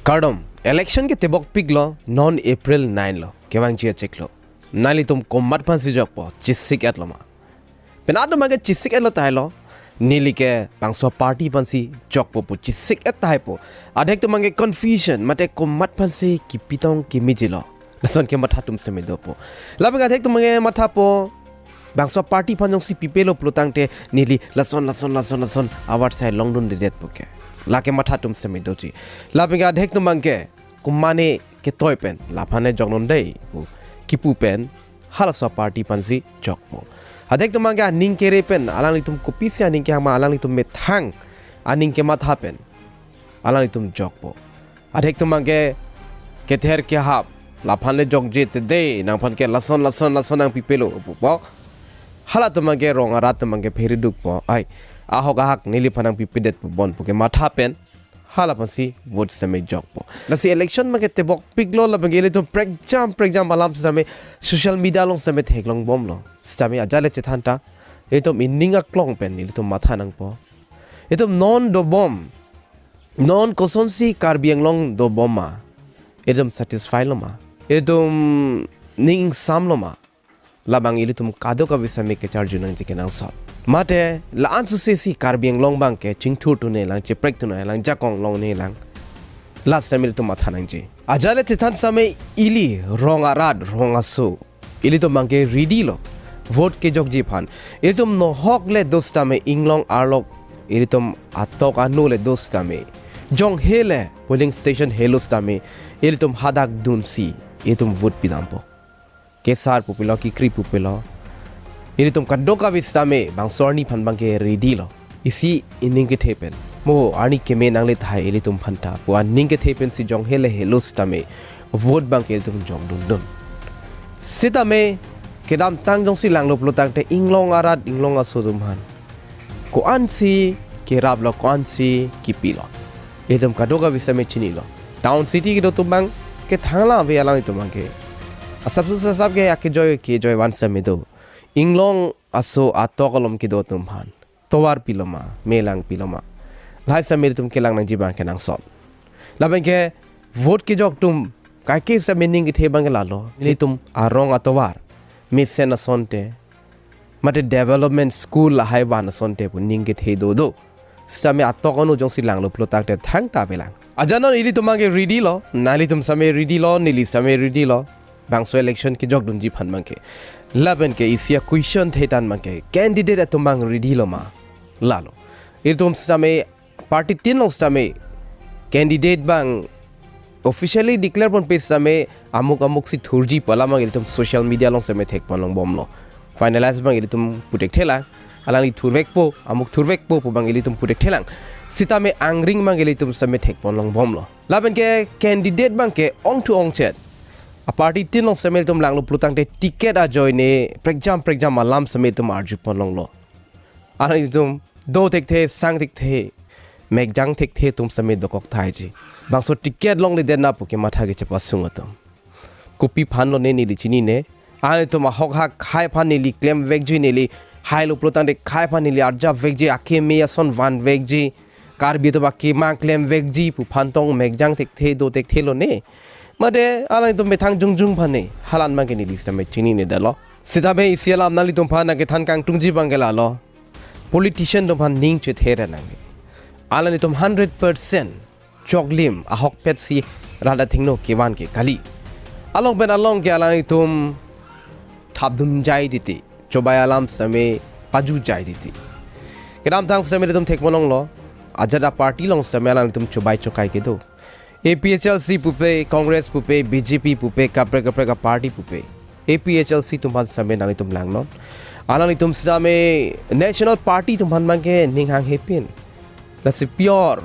Kardom election ke tebok pig lo non April 9 lo kewang chia check lo nali tum komat pan si jok po chisik at lo ma penado mage chisik at lo tai lo nili ke bangso party pan si jok po chisik at tai po adhek to mange confusion mate komat pan si kipitong kimiji lo lason ke matha tum seme do po labe adhek to mange matha po bangso party pan jong si pipelo plotang te nili lason award sai long dun de jet po ke lake matha tum seme do ji labinga dhek to mangke kumane ke toy pen laphane jongnon dei kipu pen halasa party pansi jokmo adhek to manga ning ke re pen alang tum kopi sia ning ke ma alang tum me thang aning ke matha pen alang tum jokpo adhek to mangke ke ther ke hap laphane jok je te de nang phan ke lason ang pipelo po hala to mangke rong arat to mangke pheri duk po ai ahok ahak nili phanang pipidet bon puke matha pen hala pasi vote same jok po nasi election ma ke tebok piglo la bangeli to pregjam alam same social media long same theklong bom lo stame ajale chethanta eto minninga klong pen nili to matha nang po eto non do bom non kosonsi Karbi long do bom ma edom satisfy lo ma edom ning sam lo ma labang ili tum kado ka visame ke charge nang je kenang sot mate la ansu se si Karbi long bang ke chingthur tu ne lang che prek tu ne lang jakong long ne lang last time tu matha nang je ajale tithan same ili ronga rad ronga so ili to mangke ready lo vote ke jok ji phan etum no hok le dosta me inglong arlok ili tum atok anu le dosta me jong hele polling station helo sta me ili tum hadak dun si etum vote pidampo kesar pupilo ki kri pupilo ini tum kadoka vista me bang sorni phan bang ke ready lo isi ining ke thepen mo ani ke me nang le thai ili tum phanta pu aning ke thepen si jong hele helo sta me vote bang ke tum jong dun sita me kedam tang jong si lang lo plotang te inglong arat inglong aso tum han ko an si ke rab lo ko an si kipi lo edum kadoka vista me chini lo town city ke do tum bang ke thangla ve ala ni tum bang ke asap ke ke joy wan sa me do inglong aso atokolom ki do tum han towar piloma melang piloma lai sa mir tum kelang nang jibang kenang sot laben ke vote ki jok tum kai ke sa meaning ke thebang la lo ni tum arong atowar misen asonte mate development school la hai wan asonte pu ning ke the do stame atokonu jong silang lo plotak te thang ta belang ajano ili tumage ready lo nali tum same ready lo nili same ready lo bangso election ki jok dun ji phan mangke laben ke isia question thetan mangke candidate atumang ready lo ma lalo itum same party tin long same candidate bang officially declare pon page same amuk si thurji pala mang itum social media long same thek pon long bom lo finalize bang itum putek thela alani thurvek po amuk thurvek po bang itum putek thelang sitame angring mang itum same thek pon long bom lo laben ke candidate bang ke ong to ong chat a party tin long same tum lang lo plutang te ticket a join ne pregjam alam same tum arju pon long lo alani tum do thek the sang thek the megjang thek the tum same do kok thai ji bang so ticket long le den na pu ke matha ge chapa sung atum copy phan lo ne ni li chini ne ale tum hok ha khai phan ni li claim vek ji ne li hai lo plutang de khai phan ni li arja vek ji akhe me son van vek ji Karbi to ba ke ma claim vek ji pu phan tong megjang thek the do thek the lo ne made alai tum bethang jung phane halan ma ke ni list me chini ne dalo sida be isiala amnali tum phana ke than kang tungji bangela lo politician tum phan ning che thera nang alani tum 100% choklim ahok pet si rada thingno ke wan ke kali along ben along ke alani tum thabdum jai diti chobai alam same paju jai diti kedam thang same tum thek monong lo ajada party long same alani tum chobai chokai ke do APHLC pupe Congress pupe BJP pupe kapre ka party pupe APHLC tumhan same nani tum lang no anani tum same national party tumhan mangke ninghang hepin la si pure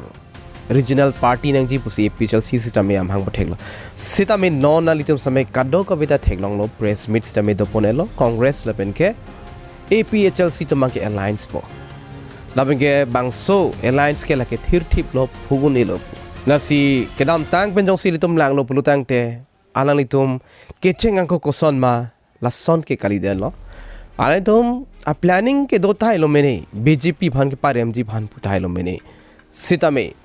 regional party nang ji pusi APHLC system am hang patheklo sita me non nali tum same kado ka beta theklong lo press meet system do ponelo Congress lapen ke APHLC tumangke alliance po lapen ke bangso alliance ke la ke thir thip lo phuguni lo nasi kedam tang penjong si litum lang lo pulutang te alang litum kecheng angko koson ma lason ke kali den lo alang tum a planning ke do thai lo mene BJP bhan ke parem ji bhan puthai lo mene sitame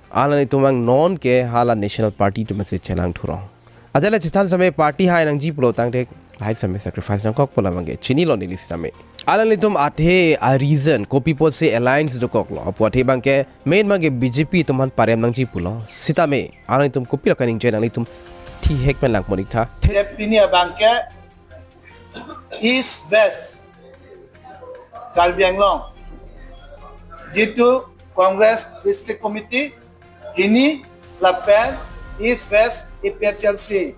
alan itumang non ke hala national party to message chelang thurong ajala chithan samay party hai nang ji pulo tang te lai samay sacrifice nang kok pola mangi chini lo ni list samay alan itum athe a reason ko people say alliance do kok lo apu athe bang ke main mangi BJP tuman parem nang ji pulo sitame alan itum kopi kaning chen alan itum thi hek men lang monik tha pinia bang ke east west Karbi Anglong jitu Congress District Committee ini lapen East West APHLC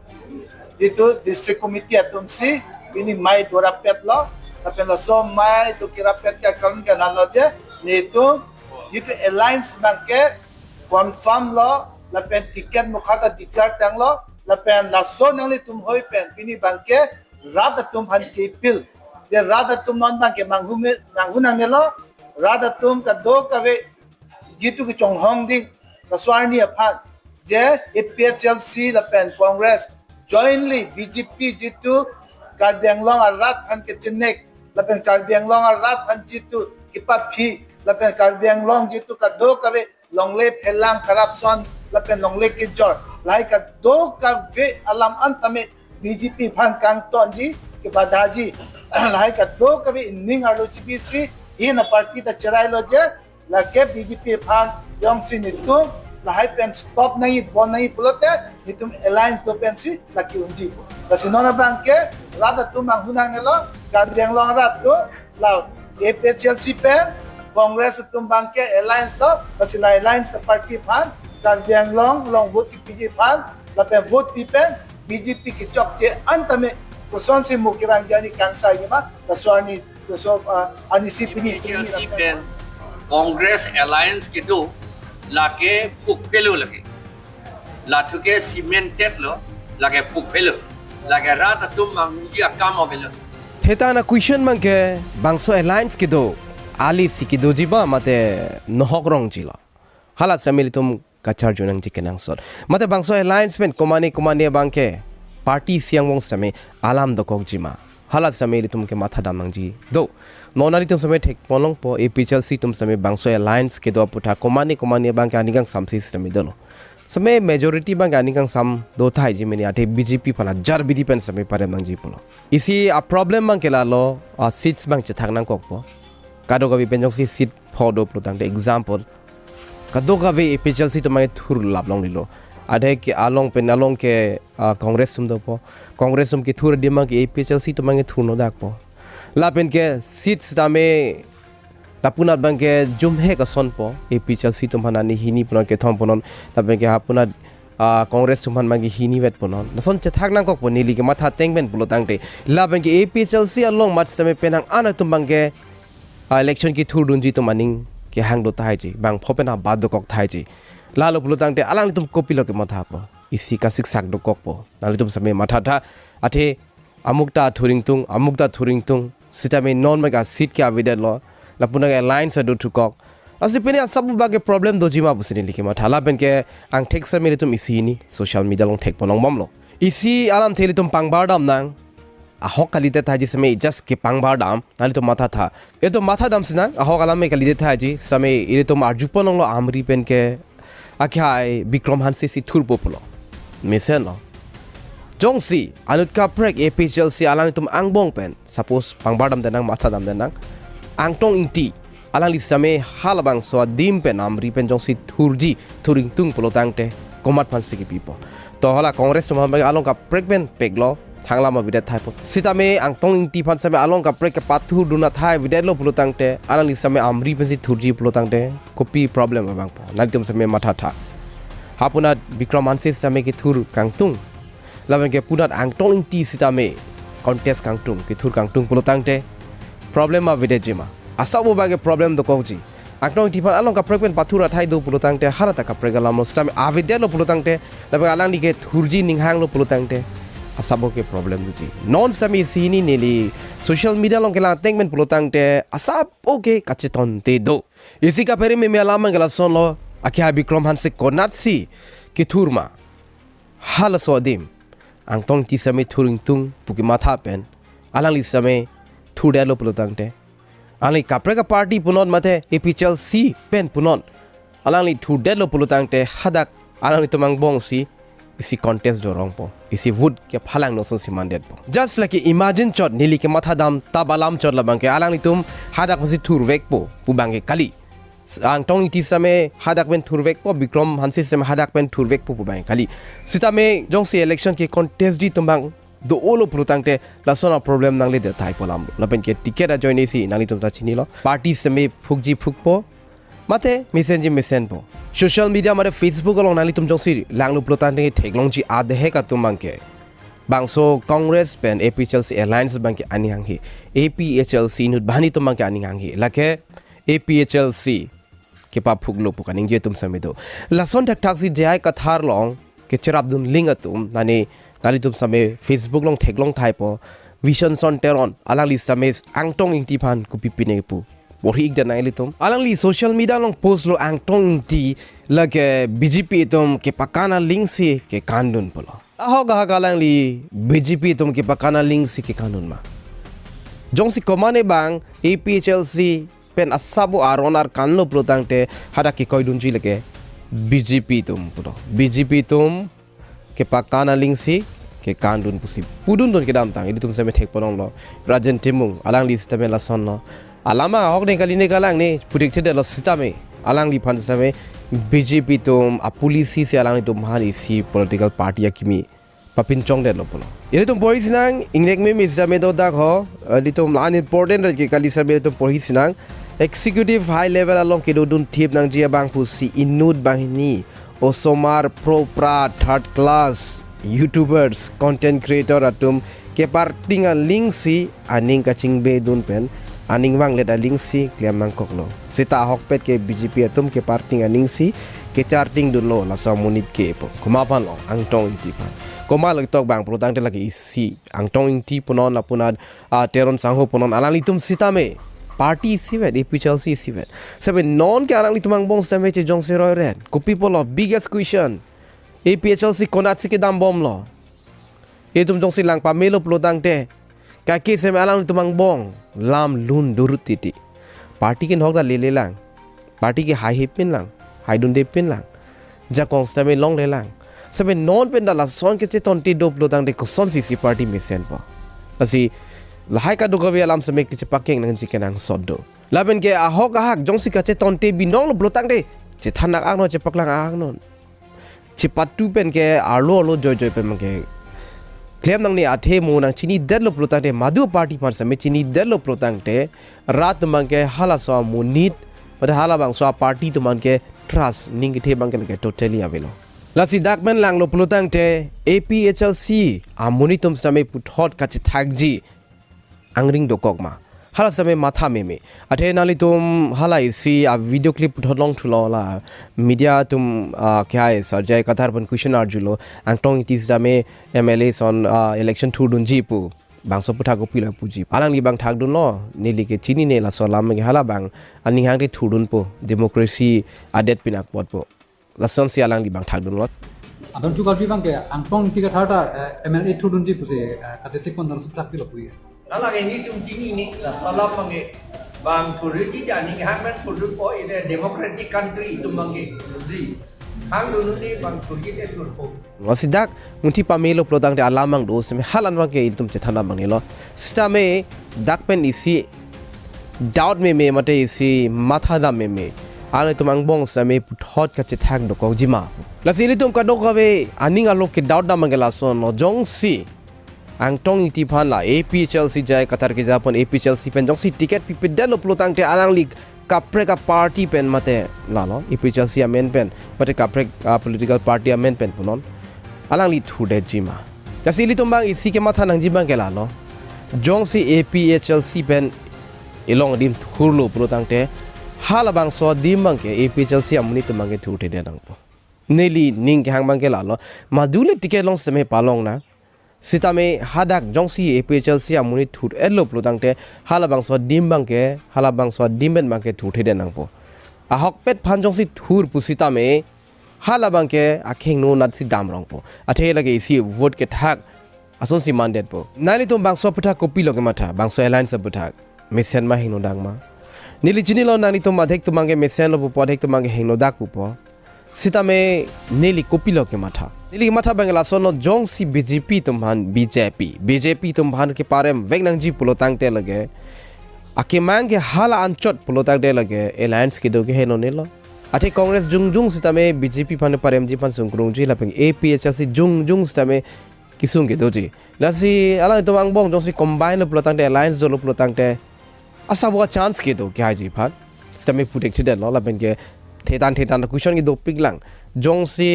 jitu District Committee atumsi ini mai dorapet lo lapen lo so mai tu kirapet ka kalun ka nalo je nitu jitu alliance banke confirm lo lapen tiket mukhata declare tang lo lapen la so nang li tum hoi pen ini banke rada tum han kipil de rada tum non banke manghunang ne lo rada tum ka do ka ve jitu ki chong hong ding la swarni aphat je APHLC la pen Congress jointly BJP jitu Karbi Anglong arat han ke chenek la pen Karbi Anglong arat han jitu kipaphi la pen Karbi Anglong jitu ka do ka ve longle phelang corruption la pen longle ki jor lai ka do ka ve alam antame BJP phan kang ton ji ke badaji lai ka do ka ve ning aro GBC in a party ta cherai lo je la ke BJP phan yom sin itu la hai pen stop nahi bon nahi pulote nitum alliance do pen si la ki unji la sinona banke rada tu manghuna ngelo Karbi Anglong rat tu la APHLC pen Congress tum banke alliance do la sila alliance party phan Karbi Anglong long vote ki BJP phan la pen vote pi pen BJP ki chok je antame kuson si mukirang jani kangsa yima la swani so anisi pini pen Congress alliance kitu lake pukpelu lagi latuke cemented lo lage pukpelu lage rata tum mangi akam obelo theta na question man ke bangso alliance ke do ali sikido jiba mate nohok rong jila hala samili tum kachar junang jikenang sor mate bangso alliance pen komani bangke party siang wong same alam do kok jima hala samili tum ke matha damang ji do nonari tum samay thek polong po APHLC tum samay bangso alliance ke do putha komani bangke anigang sam system idolo samay majority bang anigang sam do thai ji meni ate BJP phana jar BJP pen samay pare mang ji polo isi a problem bang kela lo seats bang che thak nang kok po kado ga bi penjong si seat phodo plutang de example kado ga bi APHLC tum mai thur lap long lilo adhe ke along pen along ke congress tum do po congress tum ki thur dimang ke APHLC tum mai thur no dak po lapen ke seats tame lapunat bangke jumhe ka son po APHLC tumhana ni hini punon ke thom punon lapen ke hapunat congress tumhan mangi hini vet punon nason chathak nang kok poni li ke matha tengben pulo tangte lapen ke APHLC along mat same penang ana tumbangke election ki thur dunji tumaning ke hang do thai ji bang phopena bad do kok thai ji lalo pulo tangte alang tum copy lo ke matha po isi ka sik sak do kok po nali tum same matha tha athe amukta thuring tung sitame non mega seat ke avidet lo lapuna ke alliance do thukok asipeni sabu bage problem do jima busini likhe ma thala ben ke ang thek sa mere tum isi ni social media long thek ponong momlo isi alam theli tum pangbar dam nang ahok kalite thaji same just ke pangbar dam nali to matha tha e to matha dam sina ahok alam me kalite thaji same ire tum arjuponong lo amri pen ke akhai bikrom hansi si thur populo mesen lo jongsi anutka prek APHLC alang tum angbong pen suppose pangbardam denang matha dam denang angtong inti alang lisame halabang so dim pen amri pen jongsi thurji thuring tung polotangte komat phansi ki pipo to hala congress tum hamba along ka prek pen peglo thangla ma bidet thai po sitame angtong inti phan same along ka prek pathu duna thai bidet lo polotangte alang lisame amri pen si thurji polotangte kopi problem abang po nalitum same matha tha hapunat bikromansis same ki thur kangtung lawan ke punat angtong inti sitame contest kangtung ki thur kangtung polotangte problem ma vide jima asabu bage problem do kokji angtong inti pan along ka preken pathura thai do polotangte harata ka pregalam sitame avidya lo polotangte lawan alang dike thurji ninghang lo polotangte asabu ke problem ji non sami sini nili social media long kela tengmen polotangte asap okay kachetonte do isi ka pere me alama gala son lo akya bikrom hanse konatsi ki thurma hal sodim angtong ti same thuring tung puki matha pen alang li same thudelo polotangte ali kapre ka party punon mate APHLC pen punon alang li thu det lo pulutang te hadak alang li tumang bong si isi contest do rong po isi wood ke phalang no son si mandet po just like imagine chot nili ke matha dam tabalam chot la bang ke alang li tum hadak si thur vek po pu bang ke kali ang tong iti same hadak ben thur vek po bikrom hansi same hadak ben thur vek po pu bang kali sita me jong si election ke contest di tumbang do olo prutang te la sona problem nang le de thai polam la ben ke ticket a join si nang li tum ta chini lo party same phukji phukpo mate mesen po social media mare facebook along nali tum jongsi langlu plotan ne theklongji adhe ka tumangke bangso congress pen APHLC alliance bank ani hanghi APHLC nut bani tumangke ani hanghi lake APHLC ke pa phuglo pukaning je tum samedo lason thak thak si jai ka thar long ke cherap dun ling atum nani nali tum same facebook long theklong thai po vision son teron alali same angtong ingti phan ku pipine pu Borhig dan naik litum. Alang li social media long post lo angtong ti lage BJP itum ke pakana link si ke kandun polo. Ahok ahak alang li BJP itum ke pakana link si ke kandun ma. Jong si komane bang APHLC pen asabu aronar kanlo plotang te hada ke koidun ji lage BJP itum polo. BJP itum ke pakana link si ke kandun pusi. Pudun don ke dam tang ini tum same thek polong lo. Rajan timung alang li sistem la son lo. Alama hok ne kali ne kalang ne predicted lo sitame alang li phan same BJP tum a policy se alang tum hali si political party akimi papin chong de lo polo ire tum pori sinang ingnek me mi same do dak ho di tum an important ke kali sabe tum pori sinang executive high level along ke do dun thip nang jia bang pu si innud bahini osomar pro pra third class youtubers content creator atum ke partinga link si aning kaching be dun pen aning wang le daling si kliam nang koklo sita hok pet ke BJP atum ke parting aning si ke charting dun lo la so munit ke po kuma pan lo angtong ti pan koma lo tok bang protang te lagi isi angtong ti punon la punad teron sangho punon alang litum sita me party si vet APHLC si vet sabe non ke alang litum Angbong same che jong se roy ren ko people of biggest question APHLC konat si ke dam bom lo etum jong si lang pamelo plotang te kaki seme alang litum Angbong lam lun durut titi party ke nok da le lang party ke high hipin lang high dun de pin lang ja constable long le lang sabe non pen da la son ke Kachetonte do plotang de ko son si party mesen po asi lahai ka do gawe alam same ke paking nang chikenang soddo laben ke ahok ahak jong si Kachetonte binong lo plotang de che thanak ak no che paklang ak non che patu pen ke arlo lo joy pen ke claim nang ni athe mo nang chini del lo plotang te madu party par same chini del lo plotang te rat mang ke hala so munit pada hala bang so party to man ke trust ning the bang ke totally avelo la si dak men lang lo plotang te APHLC amunitum same puthot ka che thakji angring do kokma hala same matha meme athe nali tum hala isi a video clip puthot long thulo la media tum kya hai sarjai kathar ban question arjulo angtong it is dame MLA on election thudun ji pu bangso putha ko pila puji alang li bang thak dun lo nili ke chini ne la so lam ge hala bang ani hang ri thudun po democracy adet pinak pot po lason si alang li bang thak dun lo adon chu Karbi bang ke angtong ti ka thata MLA thudun ji puse ate se kon nar suplak pilo pui Nala ke ni tum sini ni la salam mangi bang kuri di jani ke hang men thudun po in a democratic country tum mangi di hang dunu ni bang kuri de thudpo wasidak munti pamelo plotang de alamang do se halan wa ke iltum che thana bang ni lo stame dak pen isi doubt me mate isi matha da me ale tum Angbong same puthot ka che thak do ko jima la sili tum ka do ka ve aning alok ke doubt da mangela son no jong si angtong iti phan la APHLC jai katar ke japon APHLC pen jong si ticket pipe delo plotang te alang lik kapre ka party pen mate la lo APHLC amen pen mate kapre political party amen pen punon alang li thude jima jasili tumbang isi ke matha nang jibang ke la lo jong si APHLC pen ilong dim thurlo plotang te halabang so dimbang ke APHLC amuni tumbang ke thute de nang po neli ning ke hangbang ke la lo madule ticket long seme palong na sitame hadak jongsi APHLC amuni thut elo plotang te halabang so dimbang ke halabang so dimben bang ke thuthe de nang po ahok pet phan jongsi thur pusitame halabang ke akheng no nat si dam rong po athe lage si vote ke thak ason si mandet po nali tum bang so putha copy loge matha bang so alliance putha mission ma hino dang ma นิลิจินิโลนานิตุมาเทกตุมังเกเมเซนโลปุปอเทกตุมังเกเฮงโนดักปุปอสิตาเมนิลิกุปิโลเกมาทานิลิมาทาบังกลาโซโนจงซีบีจีพีตุมฮันบีเจพีตุมฮันเกปาเรมเวกนังจีปุโลตังเตลเกอาเกมังเกฮาลาอันชดปุโลตังเตลเกเอลายน์สกิโดเกเฮโนเนโลอาทิคอนเกรสจุงสิตาเมบีเจพีพันปาเรมจีพันสุงกรุงจีลาเปง APHLC จุงสิตาเมกิซุงเกโดจีลาซีอะไรตัวอังบงจงซีคอมไบน์ปุโลตังเต alliance โดโลปุโลตังเตอาซาบัวchanceเกโดเกไฮจีพันสตามีพูดเอกชิดเดลลาเป็นเกเทตันคุชอนกิโดปิกลังจงซี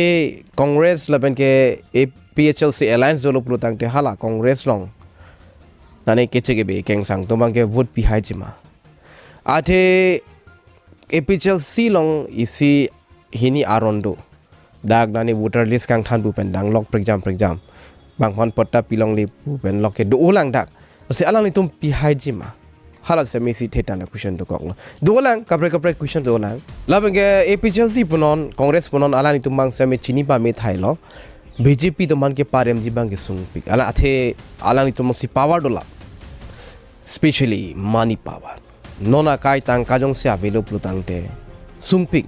คอนเกรสลาเป็นเก APHLC Alliance โดโลปลุตังเตฮาลาคอนเกรสลองนั่นเองเกเจเกเบเก่งสังตัวบังเกวุฒิพิหายจิมาอาเท APHLC ลองอีซีฮินีอารอนโดดักนั่นเองวอเตอร์ลิสกังทันบุเป็นดังล็อกพริกจำบางคนปดตาปีลองลีบุเป็นล็อกเกดูลังดักเสียอลังนี่ตุ้มพิหายจิมาฮาลาเซมิสิเทตันคุชอนตัวกองดูลังกับเรคุชอนตัวลังแล้วเป็นเก APHLC ปนนคอนเกรสปนนอลังนี่ตุ้มบังเซมิชินิปาเมไทยล้อBJP ตุมันเก็บปาร์มจีบังเกสุงปิกอะไรอาเทอะไรนี่ตุมันสิพาวเวอร์ดอลลาร์ especially money power นนอาคายตังกาจงเสียเวลปลุตังเตสุงปิก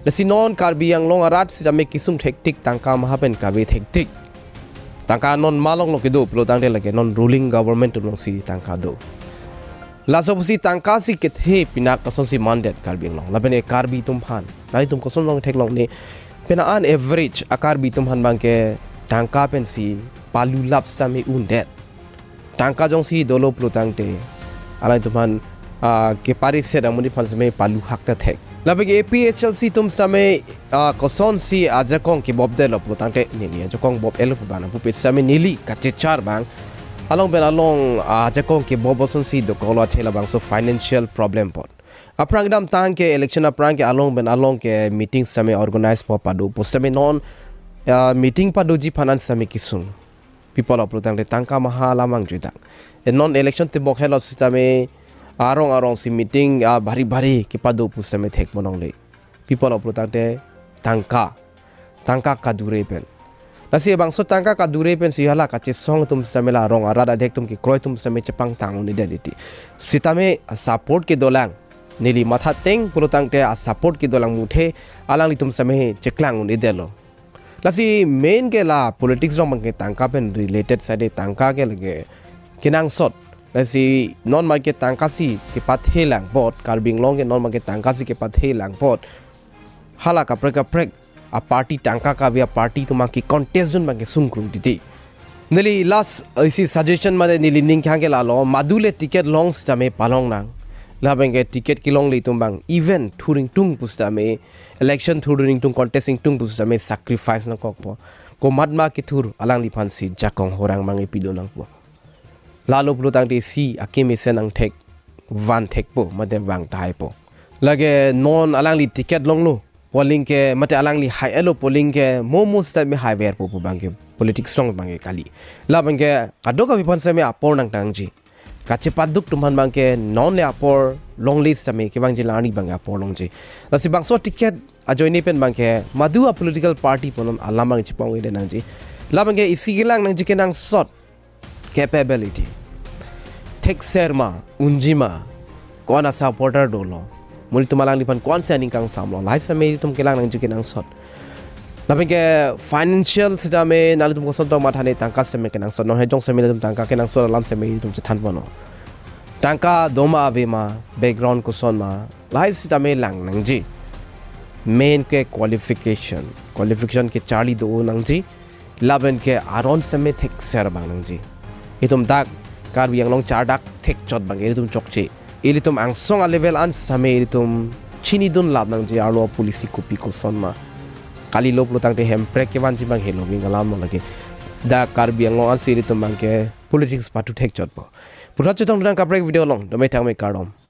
และสินอนคาร์บียังลงอารัดสิจะไม่กิสุงเทคติกตังกามาเป็นกาเวเทคติกตังกานนมาลงลงกิดูปลุตังเตละเกนน ruling government ตุลงสิตังกาดูลาสบสิตังกาสิเกตเฮปินักกสนสิมันเด็ดคาร์บียังลงแล้วเป็นคาร์บีตุมพันนั่นตุมกสนลงเทคลงนี่เป็นอันเอเวอเรจอาการบีตุมหันบางแกตังกาเป็นสีปาลูลับสตามีอุนเด็ดตังกาจงสีโดโลปลุตังเตอะไรตุมหันเก็บปาริเซดังมุนิพันสมัยปาลูฮักเตเทกแล้วไปAPHLC ตุมสมัยกสนสีอาจจะคงเก็บบอบเดลปลุตังเตนี่อาจจะคงบอบเอลปบานะผู้เป็นสมัยนิลิกัจเจชาร์บางอารมณ์เป็นอารมณ์อาจจะคงเก็บบอบสนสีดกอลว่าเทลบาง so financial problem ปอดaprang dam tang ke election aprang ke along ke meeting same organize po padu po same non meeting padu ji phanan same kisung people of tang le tangka mahala mang jitang non election te bok hello systeme arong si meeting bari ke padu pu same thek monong le people of tang te tangka ka dure pen nasi bang so tangka ka dure pen si hala ka che song tum same la rong arada dek tum ki kroi tum same chepang tang ni identity sitame support ke dolang Nili matha teng pulutang te a support ki dolang muthe alang litum same cheklang un idelo lasi main ke la politics rong bangke tangka pen related side tangka ke lage kinang sot lasi non market tangka si ke pathe lang bot karbing long ke non market tangka si ke pathe lang bot hala ka prek a party tangka ka via party tuma ki contest dun bangke sungkrung titi nili last isi suggestion made nili ning khange la lo madule ticket long stame palong nang labenge ticket kilong li tumbang event touring tung pustame election touring tung contesting tung pustame sacrifice na kokpo ko madma ki thur alang li phansi jakong horang mangi pidonang po lalo plutang de si akemi senang thek van thek po mate wang tai po lage non alang li ticket long lo polling ke mate alang li high elo polling ke momo stame high wear po bangke politics strong bange kali labenge kadoka bi phansame apor nang tangji kache paduk tumhan bangke non le apor long list same ke bang jilani bang apor long ji lasi bang so ticket ajoini pen bangke madua political party ponom alamang chipong ide nang ji labangke isigilang nang ji kenang sot capability tek serma unjima kona supporter dolo muri tumalang lipan kon se aning kang samlo lai same tum kelang nang ji kenang sot labangke financial sidame nalu tum koson to mathane tangka same kenang sot non hejong same tum tangka kenang sot lam same tum chathan bono tangka doma avema background koson ma lai sidame lang nangji main ke qualification ke charli do nangji laben ke aron same thek ser bang nangji itum dak karbi yang long char dak thek chot bang itum chokche ilitum angsong a level an same ilitum chini dun lab nangji arlo policy kopi koson ma kali lo plutang te hemprek ke wanji bang helo wing alam mo lagi da karbi ang long asiri tum bang ke politics patu thek chot po pura chotong dang kaprek video long do me thang me karom